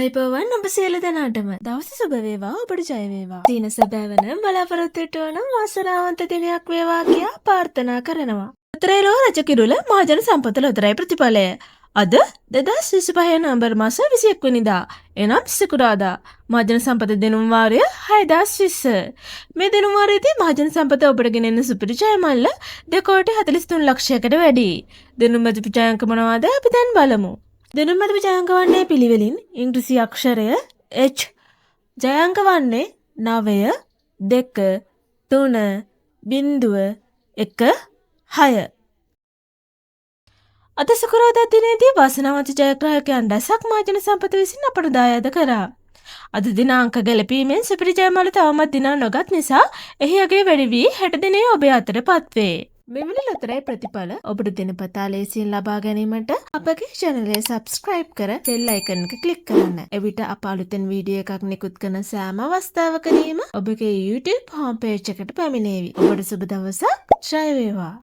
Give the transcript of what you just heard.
අයිබෝවන් ඔබ සියලු දෙනාටම දවස සුබ වේවා ඔබට ජය වේවා. දින සැබෑවන බලාපොරොත්තු වන වාසනාවන්ත දිනයක් වේවා කියා ප්‍රාර්ථනා කරනවා. ලොතරැයිලෝ රජ කිරුළ මහජන සම්පත ලොතරැයි ප්‍රතිඵලය. අද 2025 නවැම්බර් මාස 21 වෙනිදා එනම් සිකුරාදා මහජන සම්පත දිනුම් වාරය 6020. මේ දිනුම් වාරයේදී මහජන සම්පත ඔබට ගෙනෙන සුපිරි ජය මල්ල 2.43 ලක්ෂයකට වැඩි. දිනුම් මැද ජයාංක මොනවාද අපි දැන් බලමු. දිනුම් මැද ජයාංක වන්නේ පිළිවෙලින් ඉංග්‍රීසි අක්ෂරය H. ජයාංක වන්නේ 9 2 3 0 1 6. අද සුකුරාදා දිනේදී වාසනාවන්ත ජයග්‍රාහකයන් රැසක් මහජන සම්පත විසින් අපට දායාද කරා. අද දිනාංක ගැලපීමෙන් සුපිරි ජයමාල තවමත් දිනා නොගත් නිසා එහි අගේ වැඩි වී 60 දිනේ ඔබේ අතටපත් වේ. මෙවැනි ලොතරැයි ප්‍රතිඵල ඔබට දිනපතා ලේසියෙන් ලබා ගැනීමට අපගේ channel එක subscribe කර bell icon එක click කරන්න. එවිට අප අලුතෙන් වීඩියෝ එකක් නිකුත් කරන සෑම අවස්ථාවකදීම ඔබගේ YouTube home page එකට පැමිණේවි. ඔබට සුබ දවසක්. ජය වේවා.